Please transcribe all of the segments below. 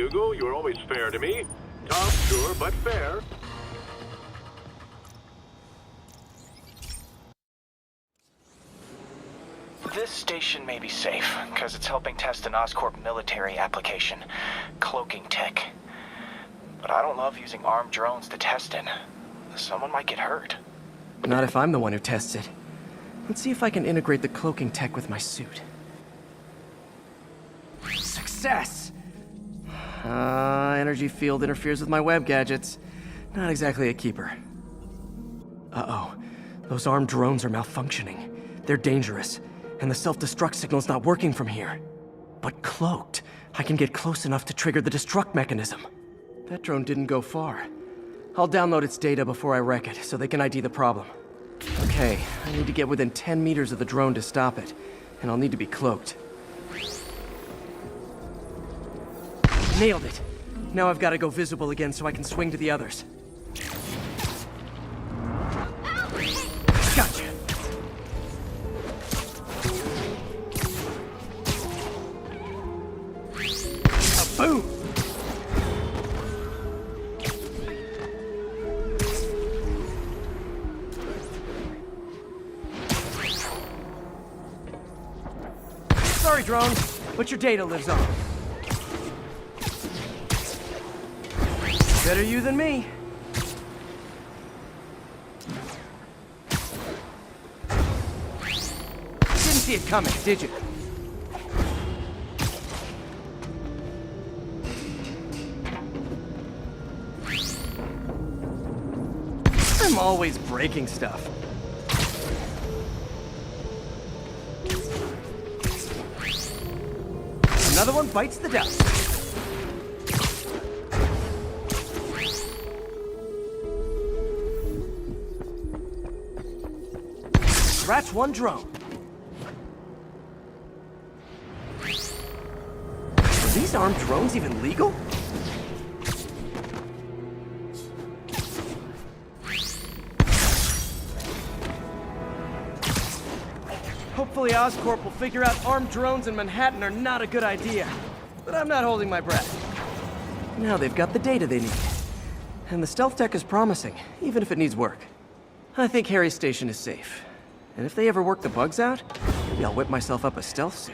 Hugo. You're always fair to me. Tough, sure, but fair. This station may be safe, because it's helping test an Oscorp military application, cloaking tech. But I don't love using armed drones to test in. Someone might get hurt. Not if I'm the one who tests it. Let's see if I can integrate the cloaking tech with my suit. Success! Energy field interferes with my web gadgets. Not exactly a keeper. Uh-oh. Those armed drones are malfunctioning. They're dangerous, and the self-destruct signal's not working from here. But cloaked, I can get close enough to trigger the destruct mechanism. That drone didn't go far. I'll download its data before I wreck it, so they can ID the problem. Okay, I need to get within 10 meters of the drone to stop it, and I'll need to be cloaked. Nailed it! Now I've got to go visible again so I can swing to the others. Gotcha! Boom! Sorry, drone, but your data lives on. Better you than me. Didn't see it coming, did you? I'm always breaking stuff. Another one bites the dust. Scratch one drone. Are these armed drones even legal? Hopefully Oscorp will figure out armed drones in Manhattan are not a good idea. But I'm not holding my breath. Now they've got the data they need. And the stealth tech is promising, even if it needs work. I think Harry's station is safe. And if they ever work the bugs out, maybe I'll whip myself up a stealth suit.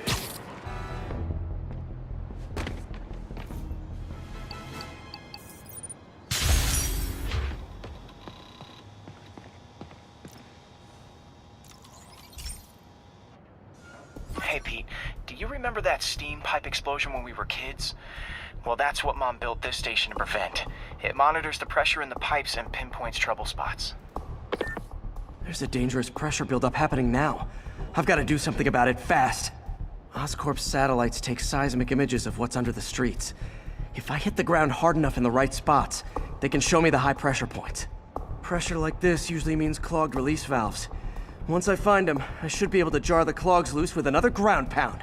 Hey, Pete, do you remember that steam pipe explosion when we were kids? Well, that's what Mom built this station to prevent. It monitors the pressure in the pipes and pinpoints trouble spots. There's a dangerous pressure buildup happening now. I've got to do something about it fast. Oscorp's satellites take seismic images of what's under the streets. If I hit the ground hard enough in the right spots, they can show me the high pressure points. Pressure like this usually means clogged release valves. Once I find them, I should be able to jar the clogs loose with another ground pound.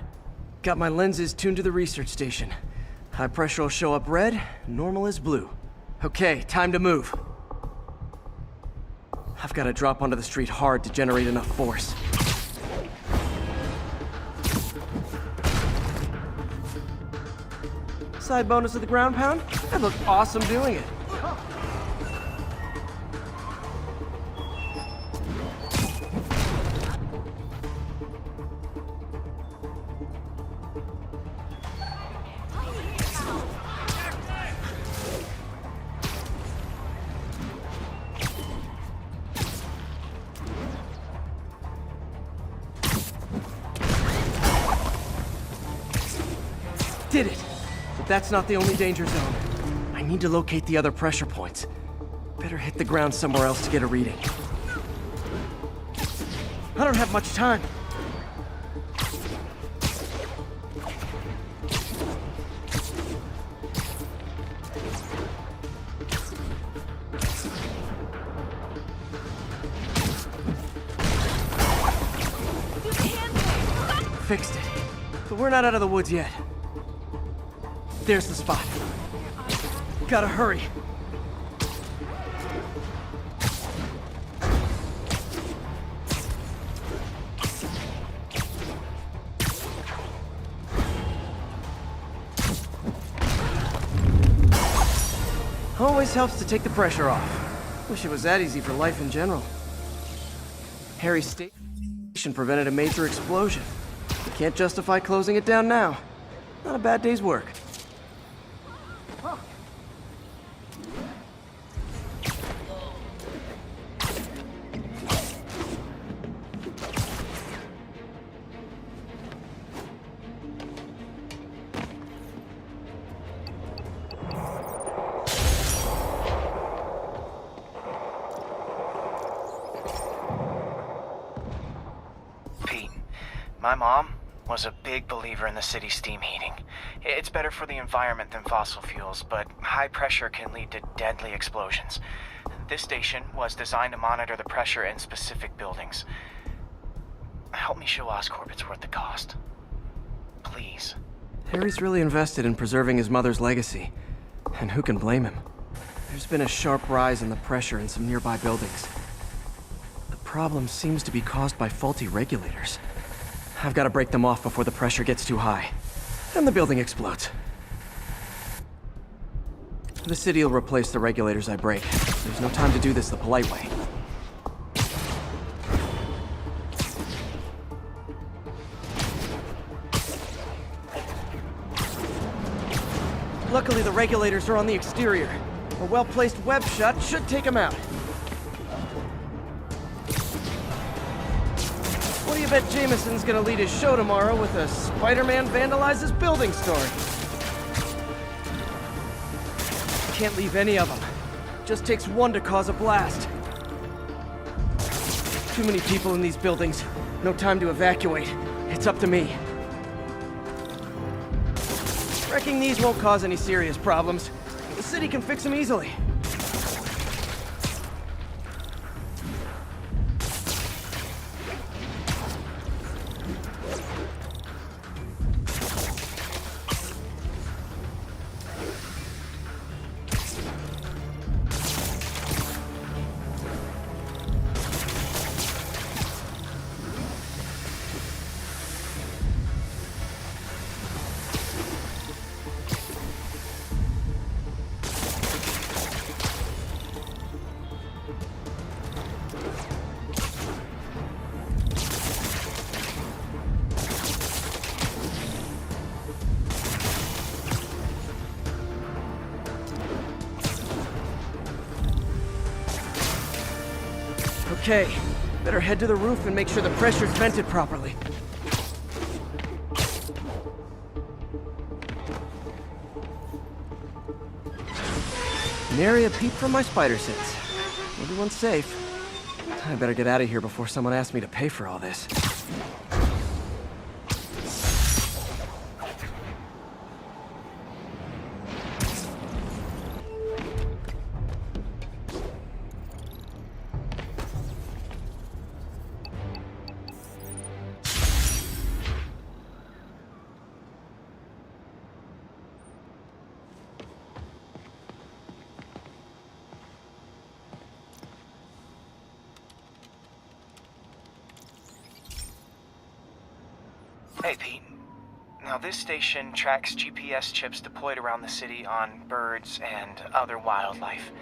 Got my lenses tuned to the research station. High pressure will show up red, normal is blue. Okay, time to move. I've got to drop onto the street hard to generate enough force. Side bonus of the ground pound? I look awesome doing it. Did it! But that's not the only danger zone. I need to locate the other pressure points. Better hit the ground somewhere else to get a reading. I don't have much time. Fixed it. But we're not out of the woods yet. There's the spot. Gotta hurry. Always helps to take the pressure off. Wish it was that easy for life in general. Harry's station prevented a major explosion. You can't justify closing it down now. Not a bad day's work. My mom was a big believer in the city's steam heating. It's better for the environment than fossil fuels, but high pressure can lead to deadly explosions. This station was designed to monitor the pressure in specific buildings. Help me show Oscorp it's worth the cost. Please. Harry's really invested in preserving his mother's legacy. And who can blame him? There's been a sharp rise in the pressure in some nearby buildings. The problem seems to be caused by faulty regulators. I've got to break them off before the pressure gets too high. Then the building explodes. The city will replace the regulators I break. There's no time to do this the polite way. Luckily, the regulators are on the exterior. A well-placed web shot should take them out. What do you bet Jameson's gonna lead his show tomorrow with a Spider-Man vandalizes building story? Can't leave any of them. Just takes one to cause a blast. Too many people in these buildings. No time to evacuate. It's up to me. Wrecking these won't cause any serious problems. The city can fix them easily. Okay, better head to the roof and make sure the pressure's vented properly. Nary a peep from my spider sense. Everyone's safe. I better get out of here before someone asks me to pay for all this. Hey, Pete. Now, this station tracks GPS chips deployed around the city on birds and other wildlife.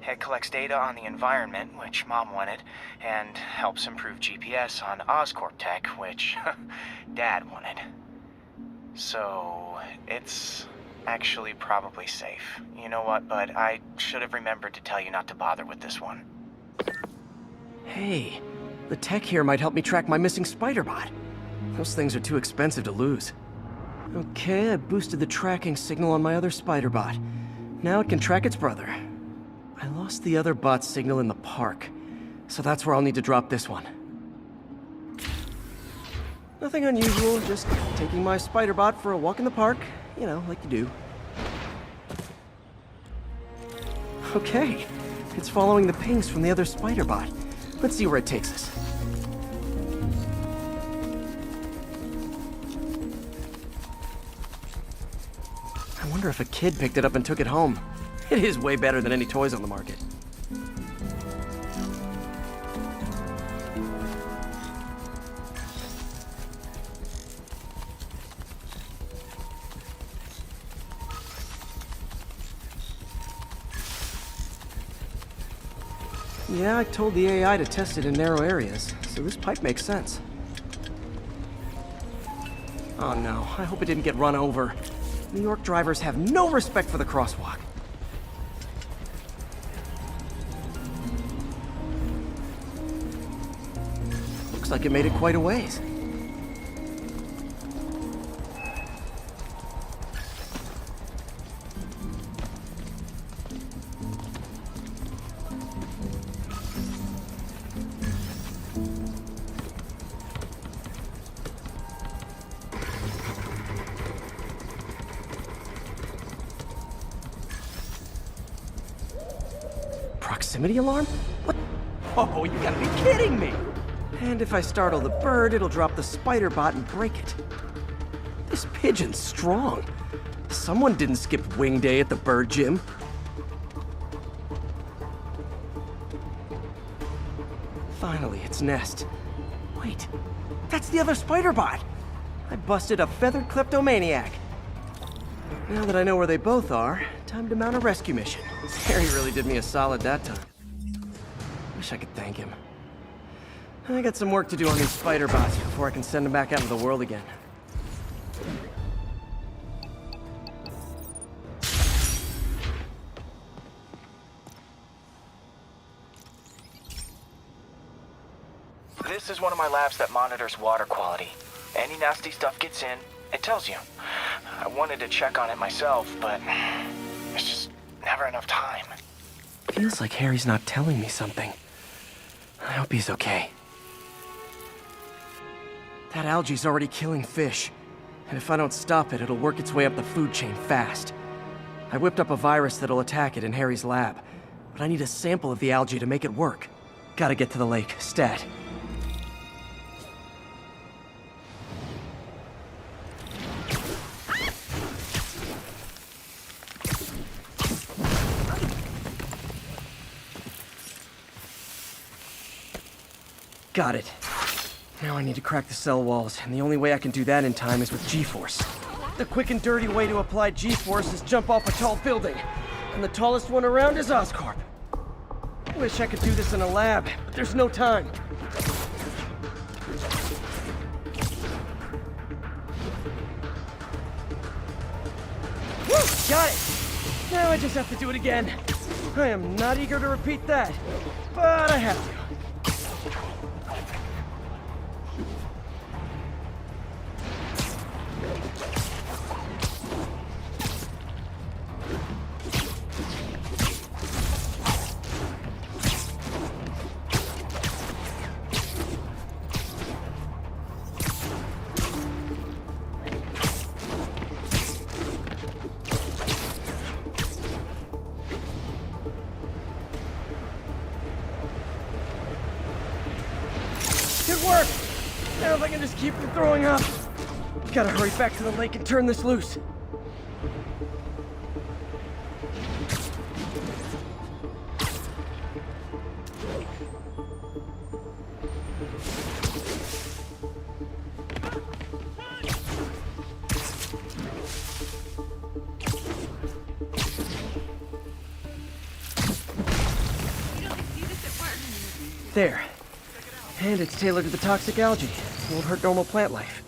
It collects data on the environment, which Mom wanted, and helps improve GPS on Oscorp tech, which Dad wanted. So, it's actually probably safe. You know what, bud? I should have remembered to tell you not to bother with this one. Hey, the tech here might help me track my missing spiderbot. Those things are too expensive to lose. Okay, I boosted the tracking signal on my other spiderbot. Now it can track its brother. I lost the other bot's signal in the park, so that's where I'll need to drop this one. Nothing unusual, just taking my spiderbot for a walk in the park. You know, like you do. Okay, it's following the pings from the other spiderbot. Let's see where it takes us. I wonder if a kid picked it up and took it home. It is way better than any toys on the market. Yeah, I told the AI to test it in narrow areas, so this pipe makes sense. Oh no, I hope it didn't get run over. New York drivers have no respect for the crosswalk. Looks like it made it quite a ways. Proximity alarm? What? Oh, you gotta be kidding me! And if I startle the bird, it'll drop the spiderbot and break it. This pigeon's strong. Someone didn't skip wing day at the bird gym. Finally, its nest. Wait, that's the other spiderbot! I busted a feathered kleptomaniac. Now that I know where they both are, time to mount a rescue mission. Harry really did me a solid that time. Wish I could thank him. I got some work to do on these spiderbots before I can send them back out into the world again. This is one of my labs that monitors water quality. Any nasty stuff gets in, it tells you. I wanted to check on it myself, but there's just never enough time. Feels like Harry's not telling me something. I hope he's okay. That algae's already killing fish. And if I don't stop it, it'll work its way up the food chain fast. I whipped up a virus that'll attack it in Harry's lab. But I need a sample of the algae to make it work. Gotta get to the lake, stat. Got it. Now I need to crack the cell walls, and the only way I can do that in time is with G-force. The quick and dirty way to apply G-force is jump off a tall building, and the tallest one around is Oscorp. Wish I could do this in a lab, but there's no time. Woo! Got it! Now I just have to do it again. I am not eager to repeat that, but I have to. Good work! Now if I can just keep from throwing up. Gotta hurry back to the lake and turn this loose. There. And it's tailored to the toxic algae. Won't hurt normal plant life.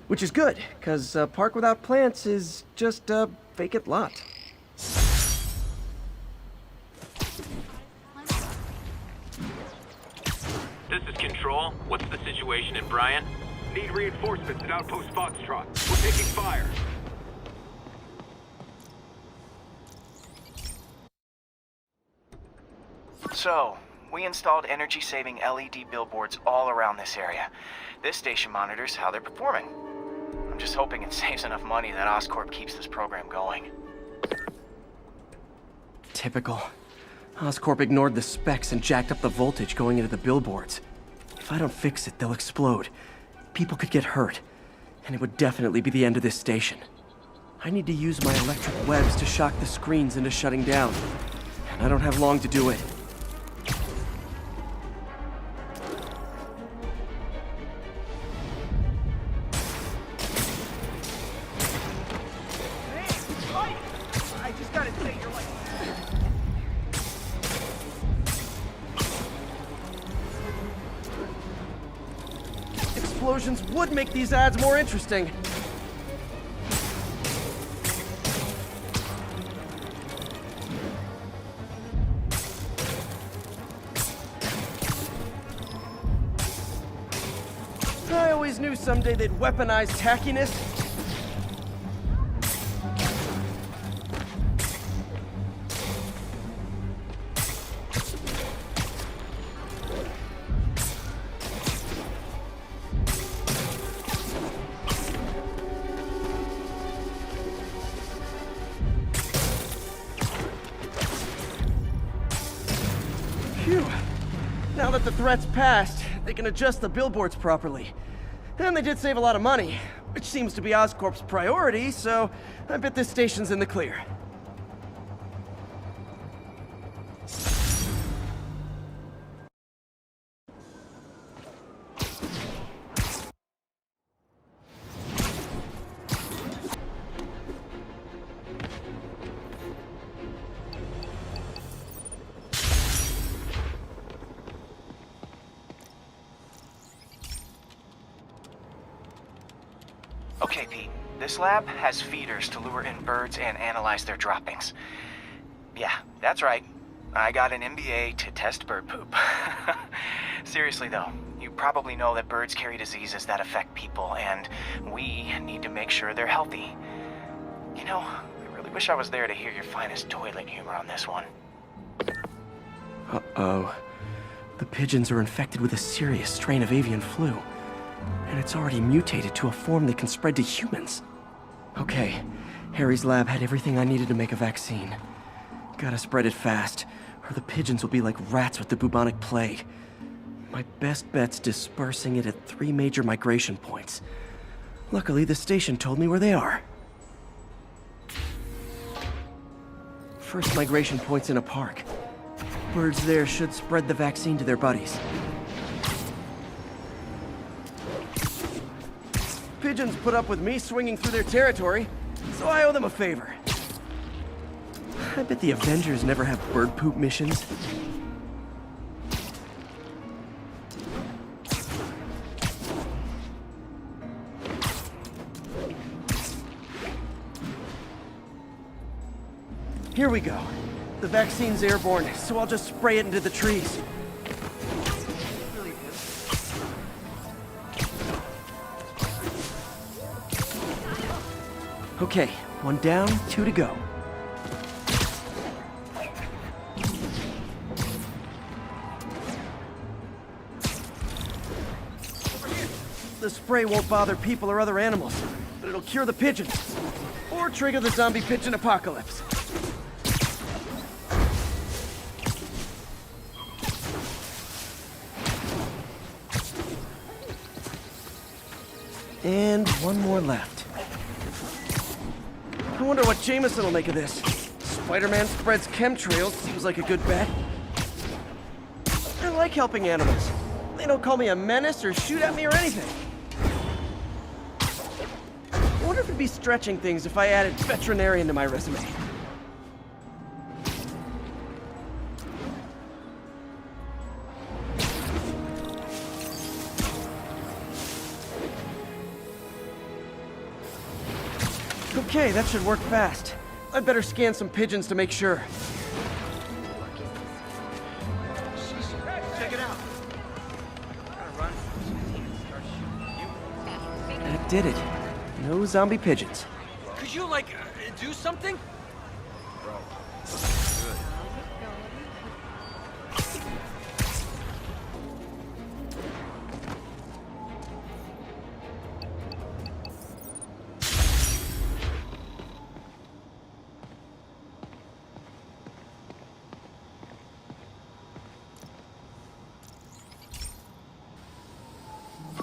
Which is good, because a park without plants is just a vacant lot. This is Control. What's the situation in Bryant? Need reinforcements at Outpost Foxtrot. We're taking fire. So, we installed energy-saving LED billboards all around this area. This station monitors how they're performing. I'm just hoping it saves enough money that Oscorp keeps this program going. Typical. Oscorp ignored the specs and jacked up the voltage going into the billboards. If I don't fix it, they'll explode. People could get hurt. And it would definitely be the end of this station. I need to use my electric webs to shock the screens into shutting down. And I don't have long to do it. explosions would make these ads more interesting. I always knew someday they'd weaponize tackiness. Phew. Now that the threat's passed, they can adjust the billboards properly. And they did save a lot of money, which seems to be Oscorp's priority, so I bet this station's in the clear. Okay, Pete. This lab has feeders to lure in birds and analyze their droppings. Yeah, that's right. I got an MBA to test bird poop. Seriously though, you probably know that birds carry diseases that affect people, and we need to make sure they're healthy. You know, I really wish I was there to hear your finest toilet humor on this one. Uh-oh. The pigeons are infected with a serious strain of avian flu. And it's already mutated to a form that can spread to humans. Okay, Harry's lab had everything I needed to make a vaccine. Gotta spread it fast, or the pigeons will be like rats with the bubonic plague. My best bet's dispersing it at 3 major migration points. Luckily, the station told me where they are. First migration point's in a park. Birds there should spread the vaccine to their buddies. Pigeons put up with me swinging through their territory, so I owe them a favor. I bet the Avengers never have bird poop missions. Here we go. The vaccine's airborne, so I'll just spray it into the trees. Okay, 1 down, 2 to go. The spray won't bother people or other animals, but it'll cure the pigeons. Or trigger the zombie pigeon apocalypse. And 1 more left. I wonder what Jameson will make of this. Spider-Man spreads chemtrails, seems like a good bet. I like helping animals. They don't call me a menace or shoot at me or anything. I wonder if it'd be stretching things if I added veterinarian to my resume. Okay, that should work fast. I'd better scan some pigeons to make sure. Check it out. That did it. No zombie pigeons. Could you, do something?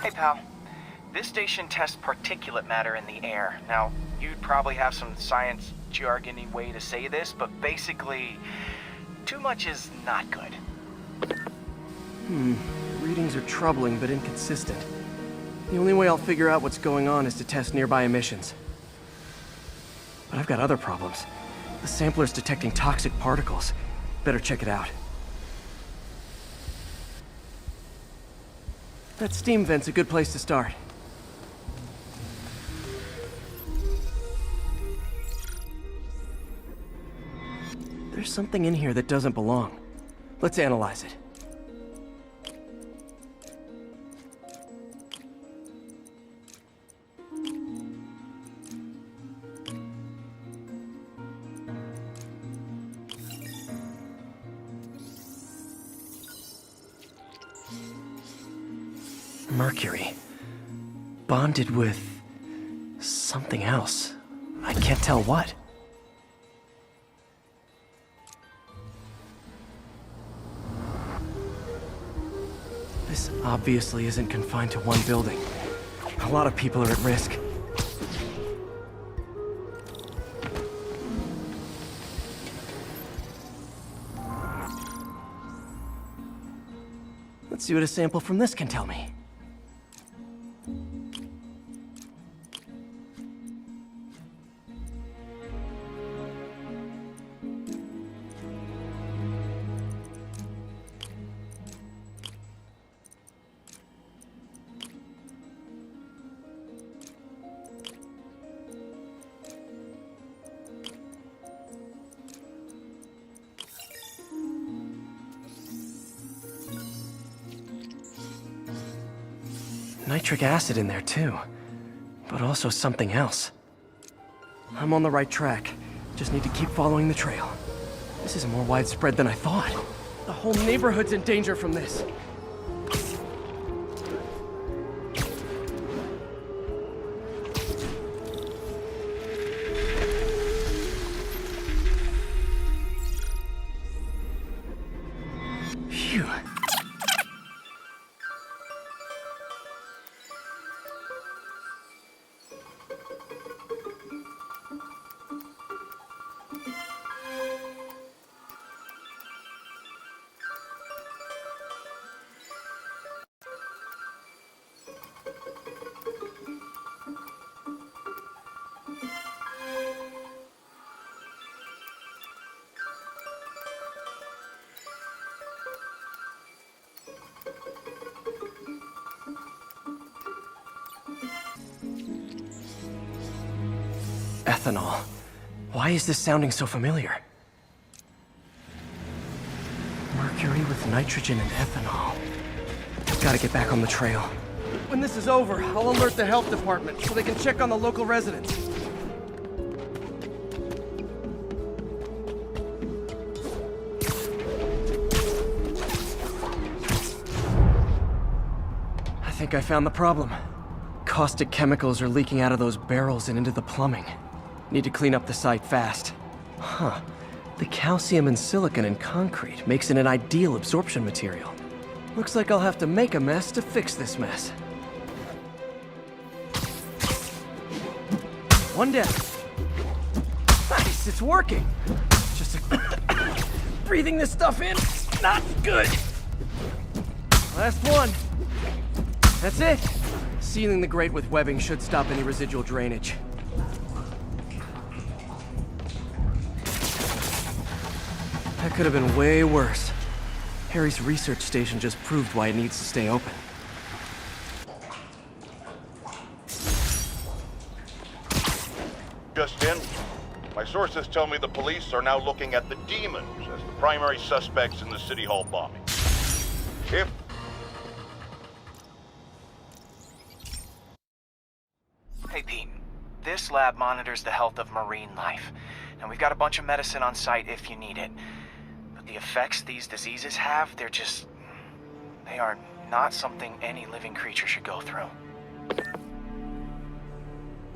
Hey, pal. This station tests particulate matter in the air. Now, you'd probably have some science jargony way to say this, but basically, too much is not good. Readings are troubling but inconsistent. The only way I'll figure out what's going on is to test nearby emissions. But I've got other problems. The sampler's detecting toxic particles. Better check it out. That steam vent's a good place to start. There's something in here that doesn't belong. Let's analyze it. Mercury. Bonded with something else. I can't tell what. This obviously isn't confined to one building. A lot of people are at risk. Let's see what a sample from this can tell me. Nitric acid in there too, but also something else. I'm on the right track. Just need to keep following the trail. This is more widespread than I thought. The whole neighborhood's in danger from this. Phew. Ethanol. Why is this sounding so familiar? Mercury with nitrogen and ethanol. Gotta get back on the trail. When this is over, I'll alert the health department so they can check on the local residents. I think I found the problem. Caustic chemicals are leaking out of those barrels and into the plumbing. Need to clean up the site fast. Huh. The calcium and silicon in concrete makes it an ideal absorption material. Looks like I'll have to make a mess to fix this mess. One down. Nice, it's working. Just breathing this stuff in, not good. Last one. That's it. Sealing the grate with webbing should stop any residual drainage. That could have been way worse. Harry's research station just proved why it needs to stay open. Just in. My sources tell me the police are now looking at the demons as the primary suspects in the City Hall bombing. If Hey, Pete. This lab monitors the health of marine life. And we've got a bunch of medicine on site if you need it. But the effects these diseases have, they are not something any living creature should go through.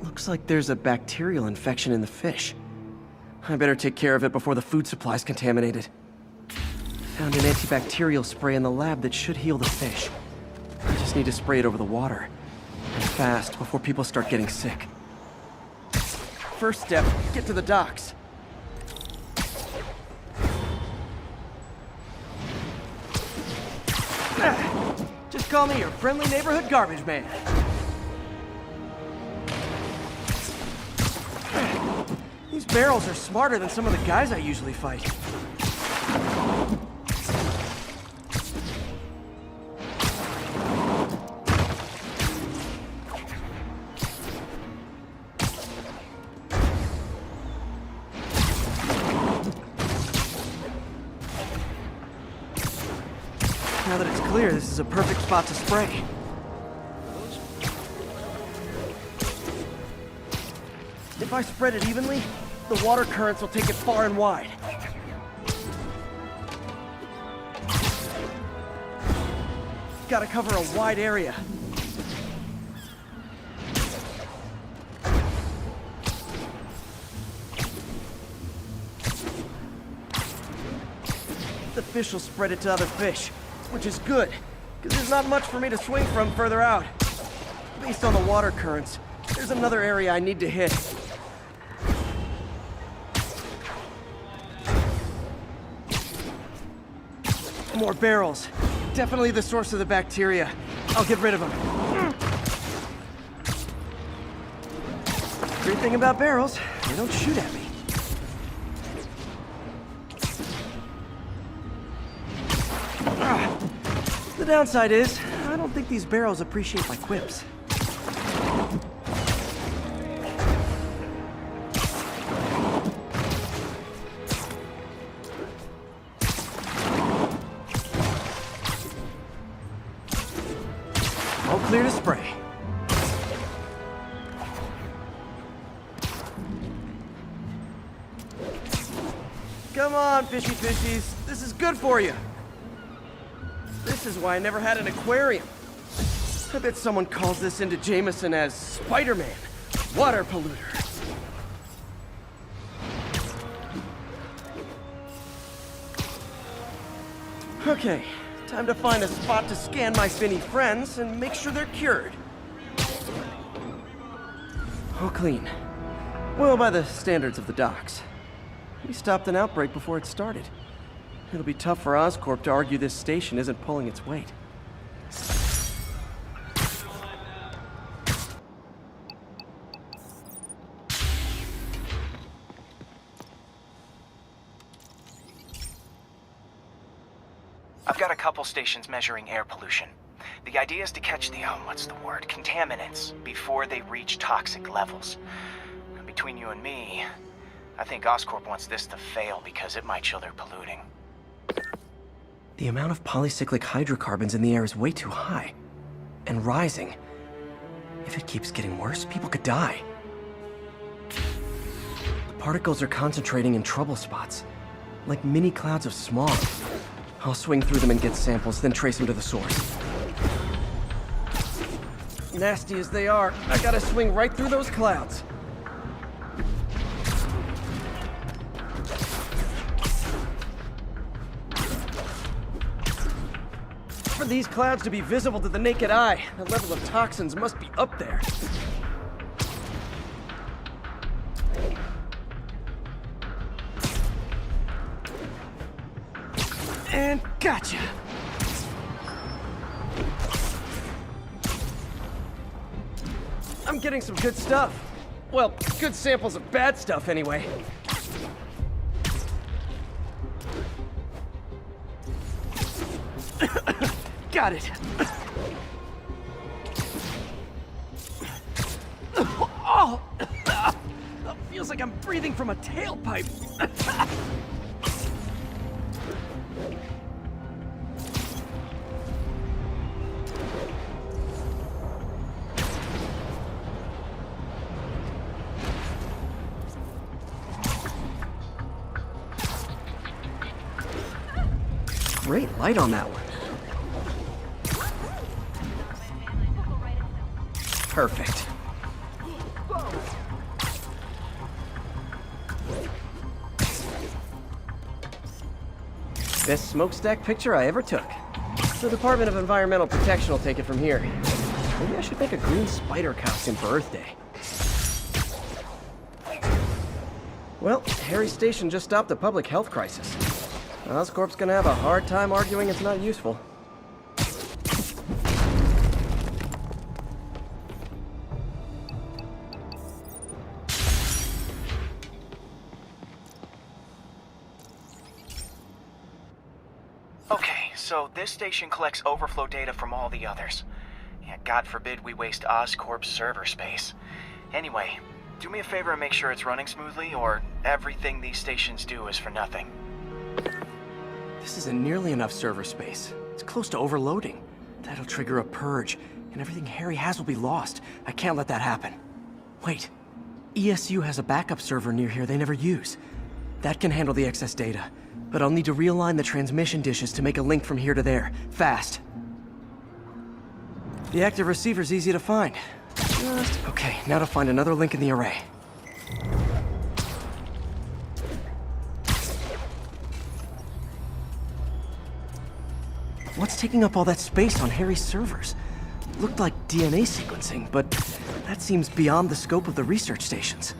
Looks like there's a bacterial infection in the fish. I better take care of it before the food supply's contaminated. Found an antibacterial spray in the lab that should heal the fish. I just need to spray it over the water. And fast, before people start getting sick. First step, get to the docks. Just call me your friendly neighborhood garbage man. These barrels are smarter than some of the guys I usually fight. Now that it's clear, this is a perfect spot to spray. If I spread it evenly, the water currents will take it far and wide. Gotta cover a wide area. The fish will spread it to other fish, which is good, because there's not much for me to swing from further out. Based on the water currents, there's another area I need to hit. More barrels. Definitely the source of the bacteria. I'll get rid of them. Great thing about barrels, they don't shoot at me. The downside is, I don't think these barrels appreciate my quips. All clear to spray. Come on, fishy fishies. This is good for you. This is why I never had an aquarium. I bet someone calls this into Jameson as Spider-Man, water polluter. Okay, time to find a spot to scan my finny friends and make sure they're cured. All clean. Well, by the standards of the docks. We stopped an outbreak before it started. It'll be tough for Oscorp to argue this station isn't pulling its weight. I've got a couple stations measuring air pollution. The idea is to catch the, contaminants before they reach toxic levels. Between you and me, I think Oscorp wants this to fail because it might show they're polluting. The amount of polycyclic hydrocarbons in the air is way too high. And rising. If it keeps getting worse, people could die. The particles are concentrating in trouble spots, like mini clouds of smog. I'll swing through them and get samples, then trace them to the source. Nasty as they are, I gotta swing right through those clouds. For these clouds to be visible to the naked eye, the level of toxins must be up there. And gotcha! I'm getting some good stuff. Well, good samples of bad stuff anyway. Got it. Oh! Feels like I'm breathing from a tailpipe. Great light on that one. Perfect. Best smokestack picture I ever took. The Department of Environmental Protection will take it from here. Maybe I should make a green spider costume for Earth Day. Well, Harry Station just stopped a public health crisis. Oscorp's gonna have a hard time arguing it's not useful. Okay, so this station collects overflow data from all the others. Yeah, God forbid we waste Oscorp's server space. Anyway, do me a favor and make sure it's running smoothly, or everything these stations do is for nothing. This isn't nearly enough server space. It's It's close to overloading. That'll trigger a purge, and everything Harry has will be lost. I can't let that happen. Wait. ESU has a backup server near here they never use. That can handle the excess data, but I'll need to realign the transmission dishes to make a link from here to there, fast. The active receiver's easy to find. Okay, now to find another link in the array. What's taking up all that space on Harry's servers? Looked like DNA sequencing, but that seems beyond the scope of the research stations.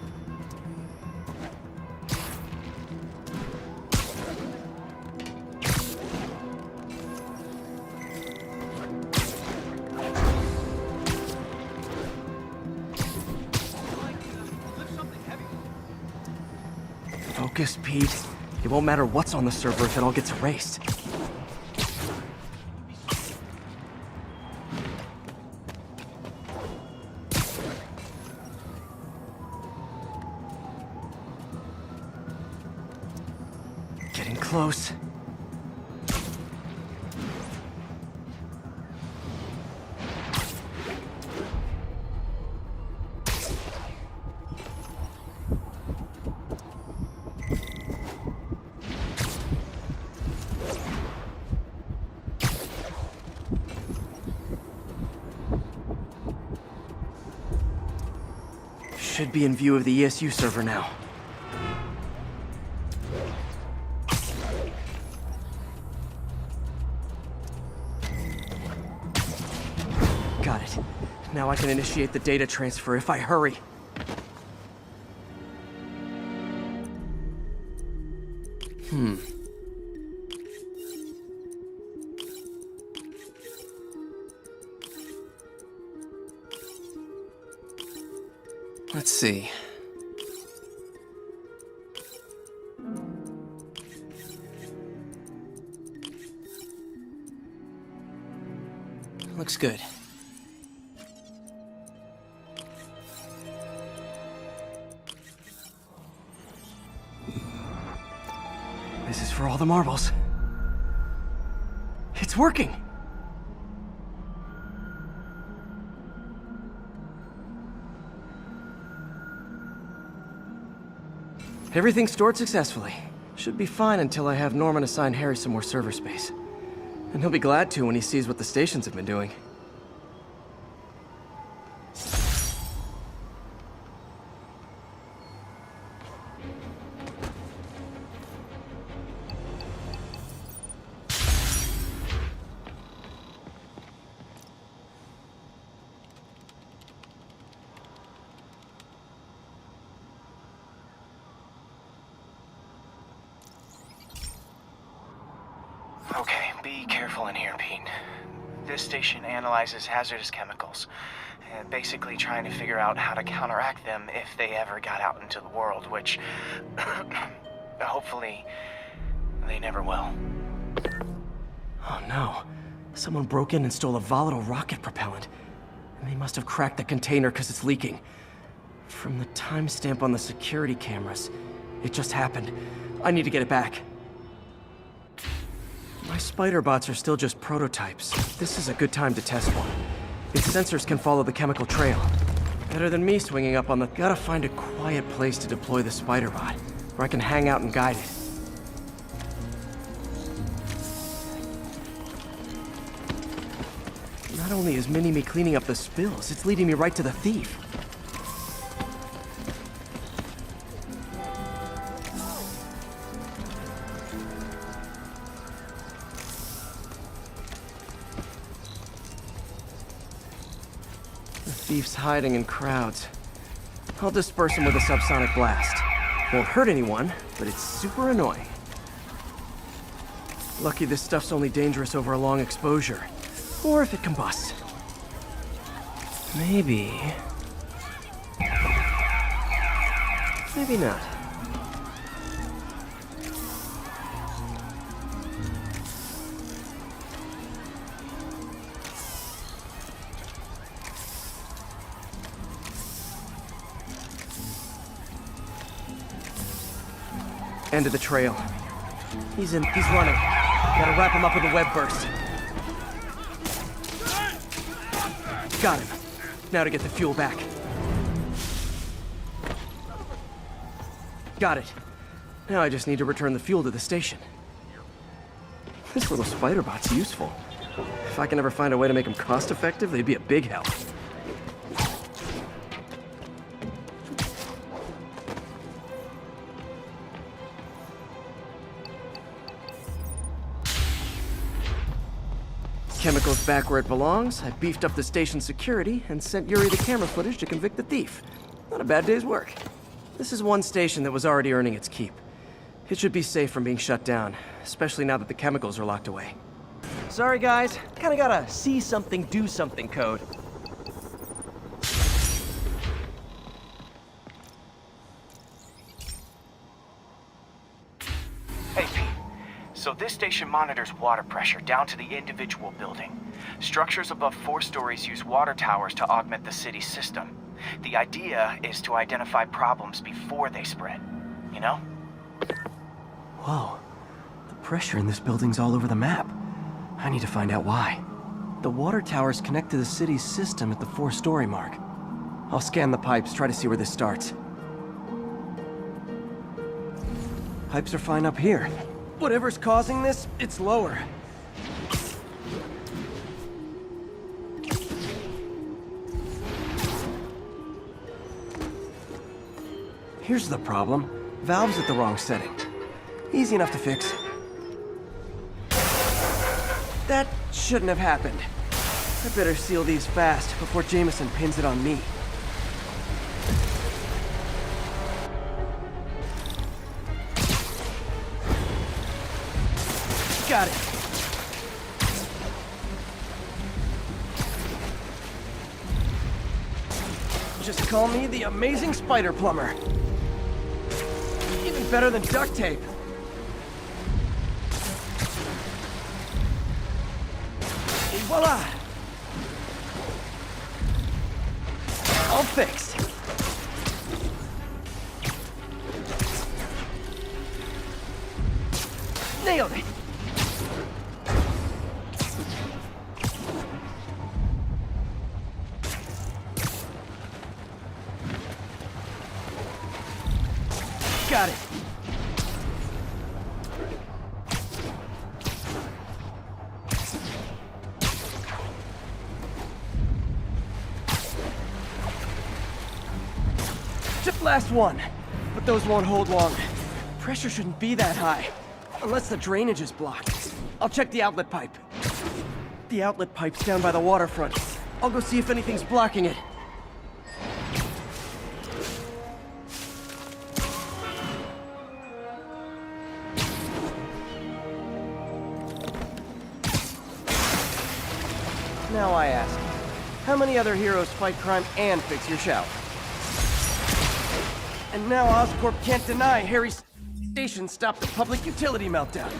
Focus, Pete. It won't matter what's on the server if it all gets erased. Getting close. Should be in view of the ESU server now. Got it. Now I can initiate the data transfer if I hurry. Let's see. Looks good. This is for all the marbles. It's working! Everything stored successfully. Should be fine until I have Norman assign Harry some more server space. And he'll be glad to when he sees what the stations have been doing. Okay, be careful in here, Pete. This station analyzes hazardous chemicals, basically trying to figure out how to counteract them if they ever got out into the world, which hopefully they never will. Oh no. Someone broke in and stole a volatile rocket propellant. And they must have cracked the container because it's leaking. From the timestamp on the security cameras, it just happened. I need to get it back. My spiderbots are still just prototypes. This is a good time to test one. Its sensors can follow the chemical trail. Better than me swinging up on the... Gotta find a quiet place to deploy the spiderbot, where I can hang out and guide it. Not only is Mini-Me cleaning up the spills, it's leading me right to the thief. Thief's hiding in crowds. I'll disperse him with a subsonic blast. Won't hurt anyone, but it's super annoying. Lucky this stuff's only dangerous over a long exposure. Or if it combusts. Maybe... maybe not. End of the trail. He's running. Gotta wrap him up with a web burst. Got him. Now to get the fuel back. Got it. Now I just need to return the fuel to the station. This little spiderbot's useful. If I can ever find a way to make them cost-effective, they'd be a big help. Chemicals back where it belongs. I beefed up the station's security and sent Yuri the camera footage to convict the thief. Not a bad day's work. This is one station that was already earning its keep. It should be safe from being shut down, especially now that the chemicals are locked away. Sorry guys, kinda got a see something, do something code. Hey, Pete. So this station monitors water pressure down to the individual building. Structures above 4 stories use water towers to augment the city's system. The idea is to identify problems before they spread, you know? Whoa. The pressure in this building's all over the map. I need to find out why. The water towers connect to the city's system at the 4-story mark. I'll scan the pipes, try to see where this starts. Pipes are fine up here. Whatever's causing this, it's lower. Here's the problem. Valve's at the wrong setting. Easy enough to fix. That shouldn't have happened. I better seal these fast before Jameson pins it on me. Got it. Just call me the amazing spider plumber. Even better than duct tape. Et voila! All fixed. Nailed it. Got it. Just last one, but those won't hold long. Pressure shouldn't be that high, unless the drainage is blocked. I'll check the outlet pipe. The outlet pipe's down by the waterfront. I'll go see if anything's blocking it. Now I ask, how many other heroes fight crime and fix your shower? And now Oscorp can't deny Harry's station stopped a public utility meltdown.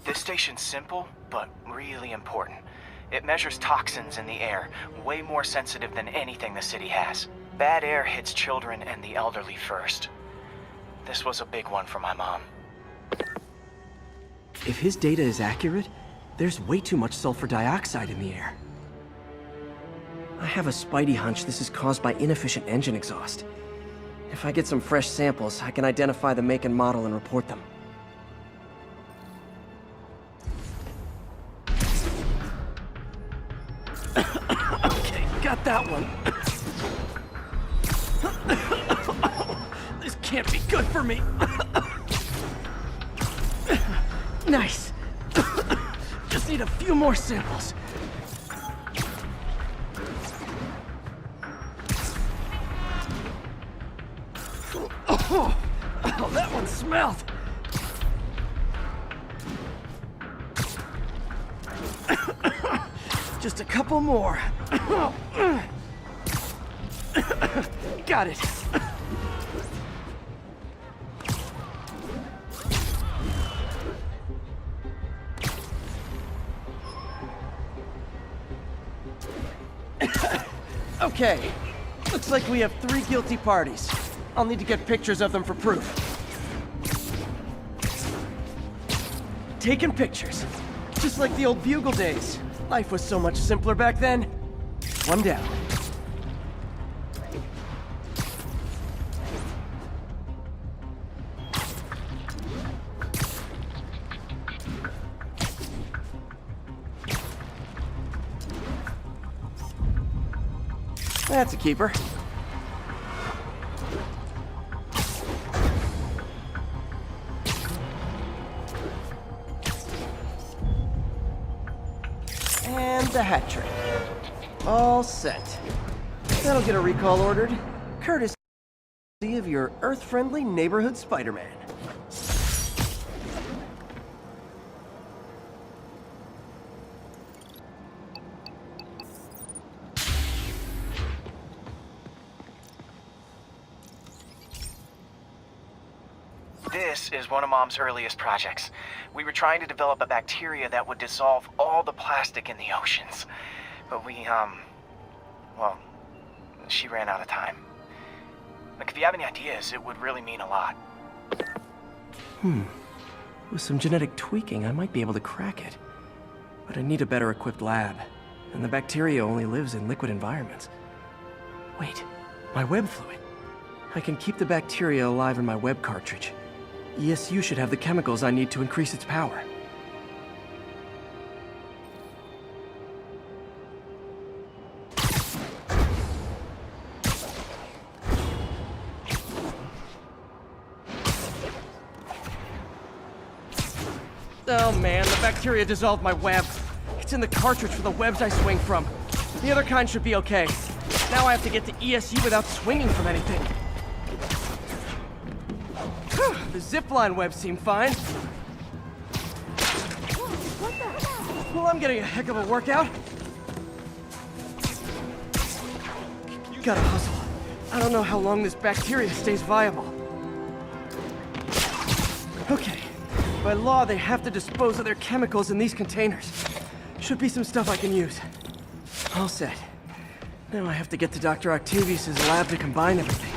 This station's simple, but really important. It measures toxins in the air, way more sensitive than anything the city has. Bad air hits children and the elderly first. This was a big one for my mom. If his data is accurate, there's way too much sulfur dioxide in the air. I have a spidey hunch this is caused by inefficient engine exhaust. If I get some fresh samples, I can identify the make and model and report them. Okay, got that one. This can't be good for me. Nice. Just need a few more samples. Oh, that one smelled. Just a couple more. Got it. Okay. Looks like we have 3 guilty parties. I'll need to get pictures of them for proof. Taking pictures. Just like the old Bugle days. Life was so much simpler back then. One down. That's a keeper. And the hat trick. All set. That'll get a recall ordered. Courtesy of your Earth-friendly neighborhood Spider-Man. This is one of Mom's earliest projects. We were trying to develop a bacteria that would dissolve all the plastic in the oceans. But well, she ran out of time. Like, if you have any ideas, it would really mean a lot. With some genetic tweaking, I might be able to crack it. But I need a better equipped lab. And the bacteria only lives in liquid environments. Wait, my web fluid. I can keep the bacteria alive in my web cartridge. ESU should have the chemicals I need to increase its power. Oh man, the bacteria dissolved my web. It's in the cartridge for the webs I swing from. The other kind should be okay. Now I have to get to ESU without swinging from anything. The zipline webs seem fine. Well, I'm getting a heck of a workout. Gotta hustle. I don't know how long this bacteria stays viable. Okay. By law, they have to dispose of their chemicals in these containers. Should be some stuff I can use. All set. Now I have to get to Dr. Octavius's lab to combine everything.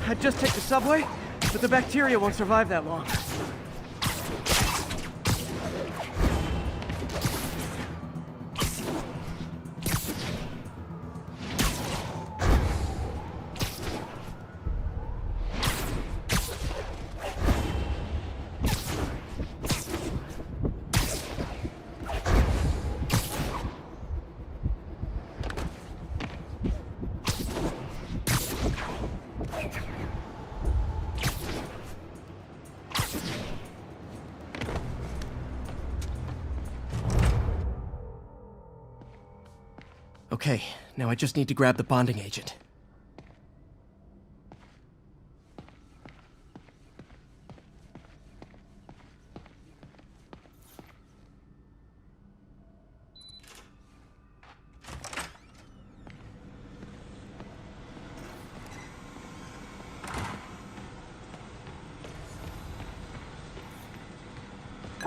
I'd just take the subway, but the bacteria won't survive that long. Okay, now I just need to grab the bonding agent.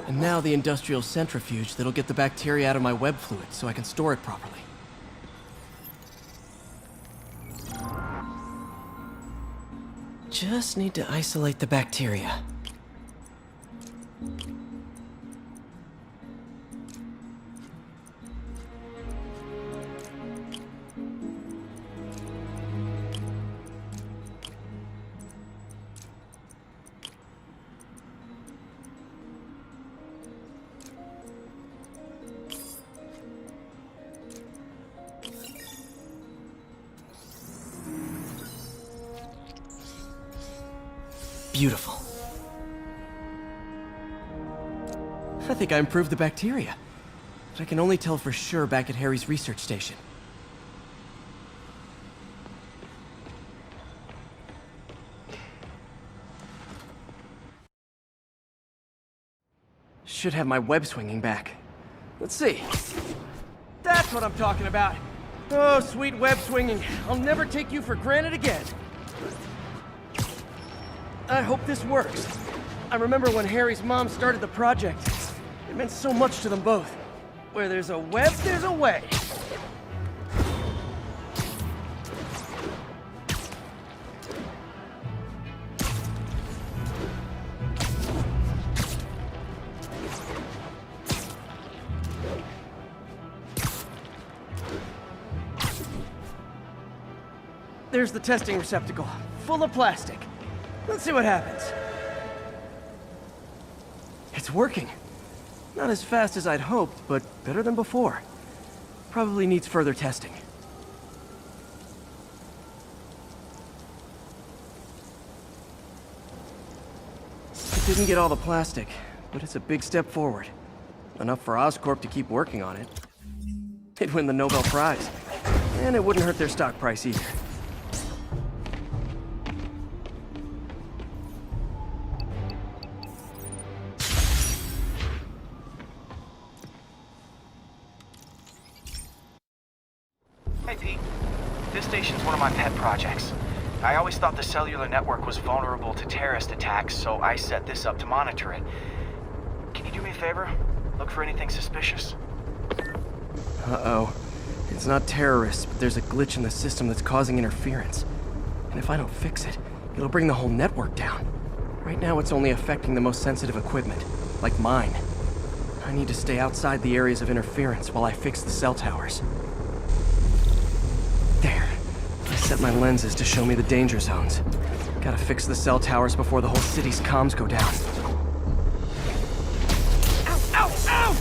And now the industrial centrifuge that'll get the bacteria out of my web fluid so I can store it properly. Just need to isolate the bacteria. Beautiful. I think I improved the bacteria. But I can only tell for sure back at Harry's research station. Should have my web swinging back. Let's see. That's what I'm talking about. Oh, sweet web swinging. I'll never take you for granted again. I hope this works. I remember when Harry's mom started the project. It meant so much to them both. Where there's a web, there's a way. there's the testing receptacle, full of plastic. Let's see what happens. It's working. Not as fast as I'd hoped, but better than before. Probably needs further testing. It didn't get all the plastic, but it's a big step forward. Enough for Oscorp to keep working on it. It'd win the Nobel Prize. And it wouldn't hurt their stock price either. Hey, Pete. This station's one of my pet projects. I always thought the cellular network was vulnerable to terrorist attacks, so I set this up to monitor it. Can you do me a favor? Look for anything suspicious. Uh-oh. It's not terrorists, but there's a glitch in the system that's causing interference. And if I don't fix it, it'll bring the whole network down. Right now it's only affecting the most sensitive equipment, like mine. I need to stay outside the areas of interference while I fix the cell towers. There. I set my lenses to show me the danger zones. Gotta fix the cell towers before the whole city's comms go down. Ow! Ow! Ow!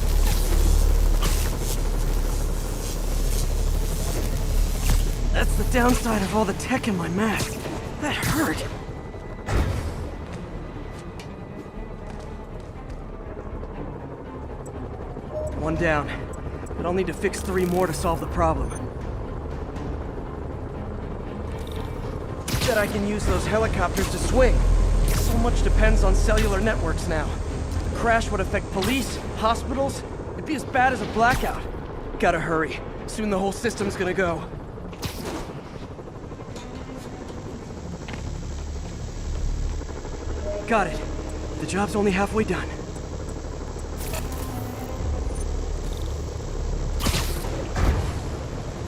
That's the downside of all the tech in my mask. That hurt. One down. But I'll need to fix 3 more to solve the problem. Bet I can use those helicopters to swing. So much depends on cellular networks now. The crash would affect police, hospitals. It'd be as bad as a blackout. Gotta hurry. Soon the whole system's gonna go. Got it. The job's only halfway done.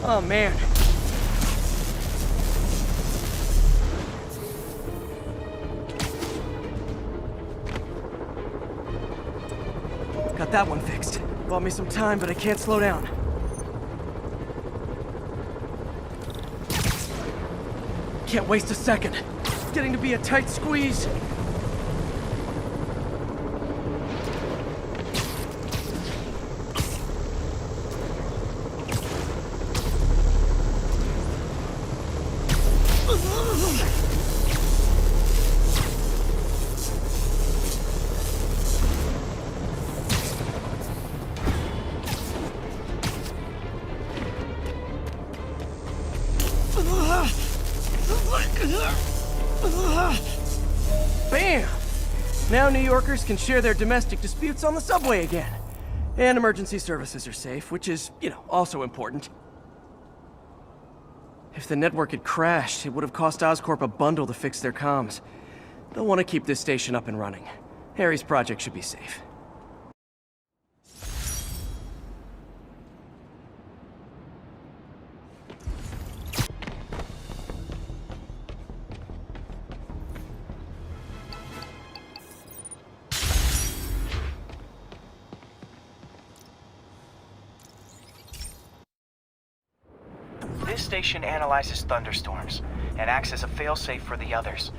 Oh, man. Got that one fixed. Bought me some time, but I can't slow down. Can't waste a second. It's getting to be a tight squeeze. Bam! Now New Yorkers can share their domestic disputes on the subway again. And emergency services are safe, which is, also important. If the network had crashed, it would have cost Oscorp a bundle to fix their comms. They'll want to keep this station up and running. Harry's project should be safe. This station analyzes thunderstorms and acts as a failsafe for the others.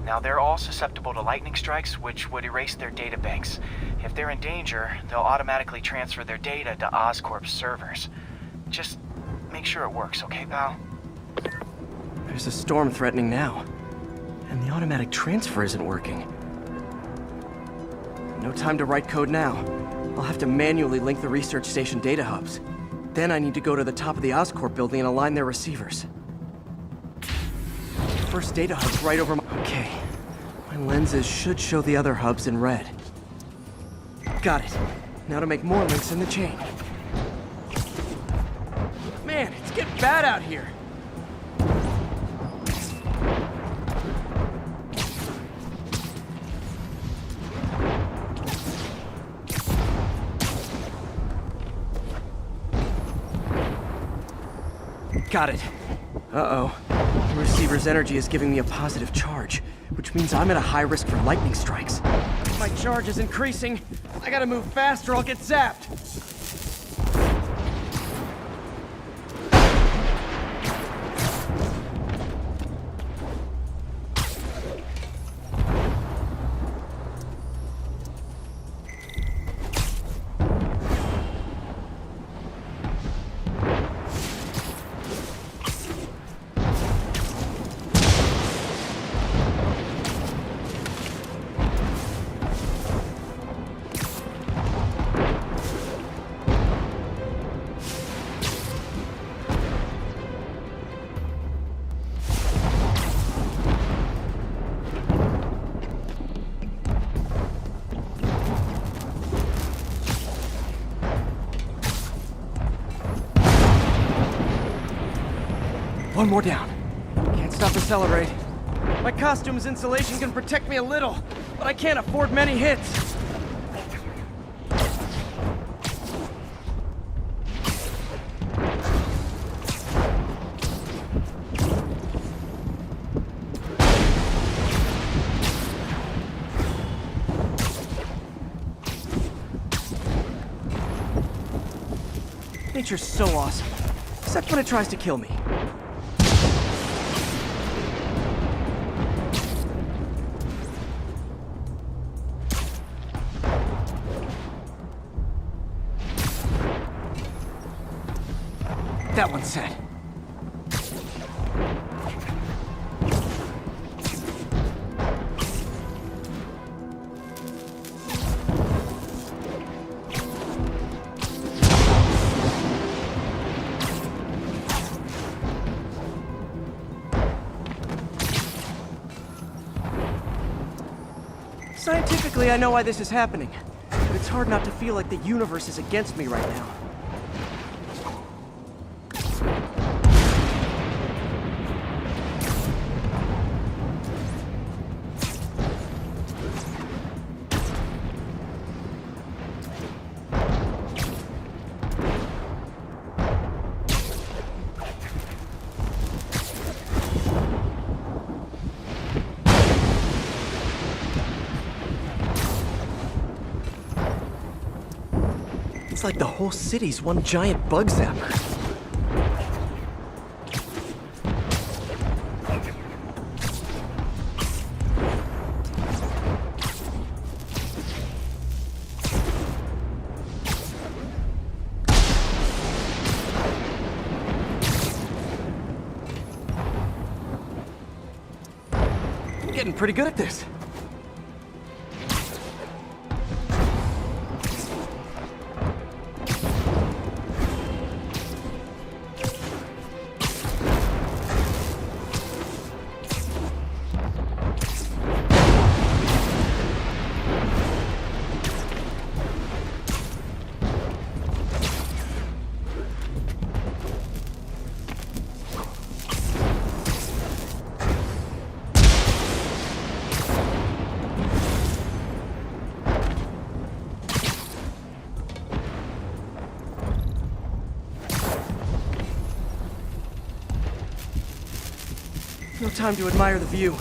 Now, they're all susceptible to lightning strikes, which would erase their databanks. If they're in danger, they'll automatically transfer their data to Oscorp's servers. Just make sure it works, okay, pal? There's a storm threatening now, and the automatic transfer isn't working. No time to write code now. I'll have to manually link the research station data hubs. Then I need to go to the top of the Oscorp building and align their receivers. First data hub's right over my... Okay. My lenses should show the other hubs in red. Got it. Now to make more links in the chain. Man, it's getting bad out here. Got it. Uh-oh. The receiver's energy is giving me a positive charge, which means I'm at a high risk for lightning strikes. My charge is increasing. I gotta move fast or I'll get zapped. One more down. Can't stop accelerate. My costume's insulation can protect me a little, but I can't afford many hits. Nature's so awesome, except when it tries to kill me. That one's set. Scientifically, I know why this is happening, but it's hard not to feel like the universe is against me right now. It's like the whole city's one giant bug zapper. I'm getting pretty good at this. No time to admire the view.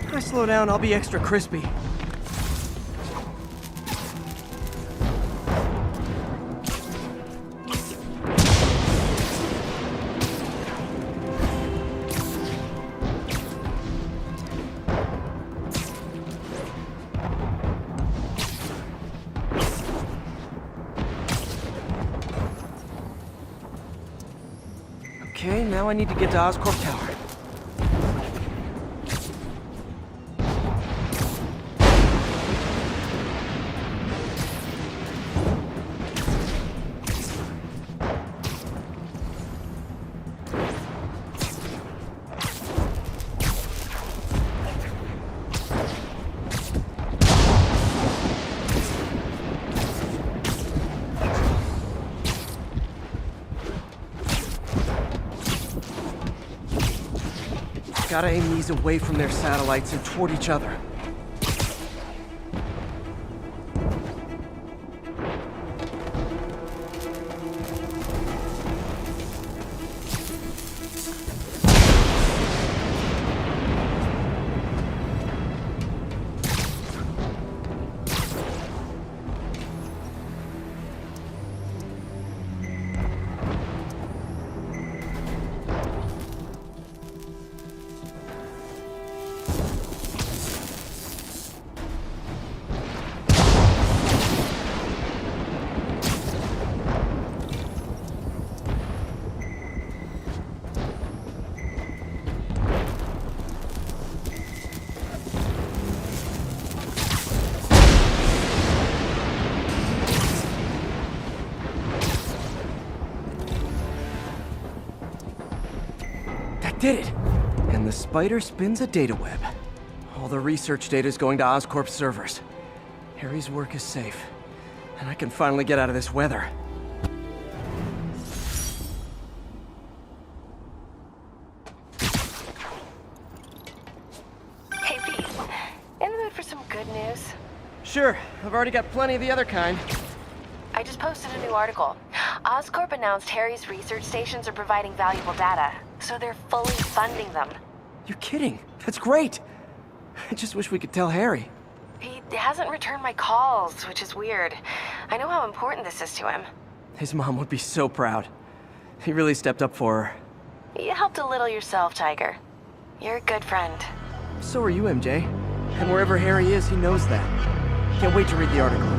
If I slow down, I'll be extra crispy. Okay, now I need to get to Oscorp Tower. Gotta aim these away from their satellites and toward each other. did it! And the spider spins a data web. All the research data is going to Oscorp's servers. Harry's work is safe. And I can finally get out of this weather. Hey, Pete. In the mood for some good news? Sure, I've already got plenty of the other kind. I just posted a new article. Oscorp announced Harry's research stations are providing valuable data, so they're fully funding them. You're kidding. That's great. I just wish we could tell Harry. He hasn't returned my calls, which is weird. I know how important this is to him. His mom would be so proud. He really stepped up for her. You helped a little yourself, Tiger. You're a good friend. So are you, MJ. And wherever Harry is, he knows that. Can't wait to read the article.